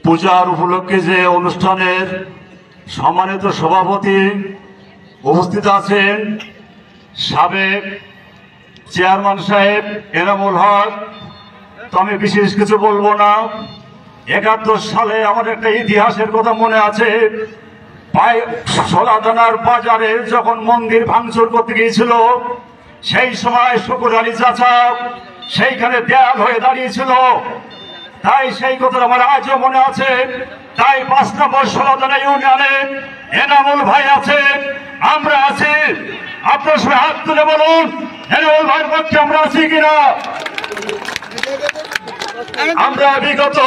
পূজার উপলক্ষে যে অনুষ্ঠানের সম্মানিত সভাপতি উপস্থিত আছেন সাবেক চেয়ারম্যান সাহেব এনামুল হক, তো আমি বিশেষ কিছু বলবো না। ৭১ সালে আমার একটা ইতিহাসের কথা মনে আছে। সোলাদানার বাজারে যখন মন্দির ভাঙচুর করতে গিয়েছিল, সেই সময় শুকুর আলী চাচা সেইখানে দেয়াল হয়ে দাঁড়িয়েছিল। তাই সেই কথা আমার আজও মনে আছে। তাই ৫ নম্বর সোলাদানা ইউনিয়নে এনামুল ভাই আছে, আমরা আছি। আপনার সবাই হাত তুলে বলুন এনামুল ভাইয়ের পক্ষে আমরা আছি কিনা। আমরা বিগত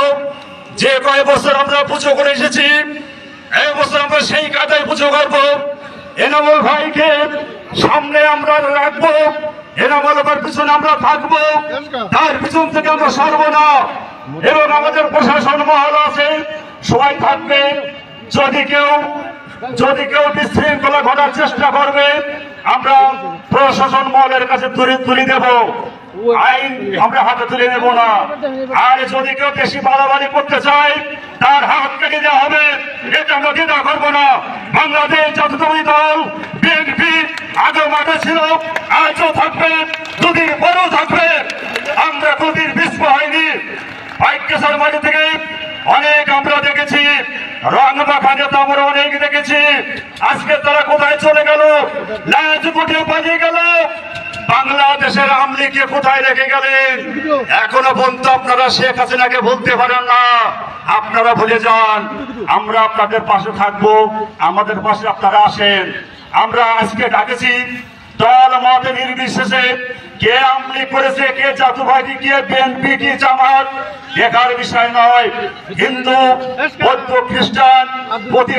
যে কয়েক বছর আমরা পুজো করে এসেছি, এই বছর আমরা সেই কাতায় পুজো করবো। এনামুল ভাইকে সামনে আমরা রাখবো, এনামুল ভাইয়ের পিছনে আমরা থাকবো, তার পিছন থেকে আমরা সরবো না। এবং আমাদের প্রশাসন মহল আছে, সবাই থাকবে। যদি কেউ বিশৃঙ্খলা ঘটার চেষ্টা করবে, আমরা প্রশাসন মহলের কাছে তুলে দেব, আইন আমরা হাতে তুলে নেব না। আর যদি কেউ বেশি বাড়াবাড়ি করতে চায়, তার হাত কেটে দেওয়া হবে, এটা আমরা দ্বিধা করবো না। বাংলাদেশ জাতীয়তাবাদী দল বিএনপি আগে মাঠে ছিল, আজও থাকবে, দুদিন পরেও থাকবে। আমরা কোনদিন পিছপা হয়নি। আইকেশার মাঠে থেকে অনেক আমরা দেখেছি, রং মাখা নেতা আমরা অনেক দেখেছি। আজকে তারা কোথায় চলে গেল? লাজ কোটে পালিয়ে গেল। বাংলাদেশের আওয়ামী লীগকে কোথায় রেখে গেলেন? এখনো পর্যন্ত আপনারা শেখ হাসিনাকে বলতে পারেন না। আপনারা ভুলে যান, আমরা আপনাদের পাশে থাকবো, আমাদের পাশে আপনারা আসেন। আমরা আজকে ডাকেছি দল মত নির্বিশেষে, কে আওয়ামী লীগ করেছে, কে জাতীয়বাদী, কে বিএনপি, কে জামাত, দেখার বিষয় নয়। হিন্দু, বৌদ্ধ, খ্রিস্টান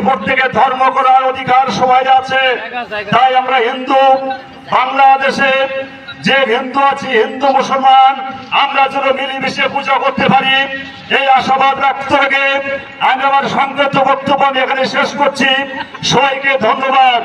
প্রত্যেকে ধর্ম করার অধিকার সবাই আছে। তাই আমরা হিন্দু, বাংলাদেশে যে হিন্দু আছি, হিন্দু মুসলমান, আমরা যেন মিলেমিশে পূজা করতে পারি, এই আশাবাদ রাখতে হবে। আমি আমার সংক্ষিপ্ত বক্তব্য আমি এখানে শেষ করছি। সবাইকে ধন্যবাদ।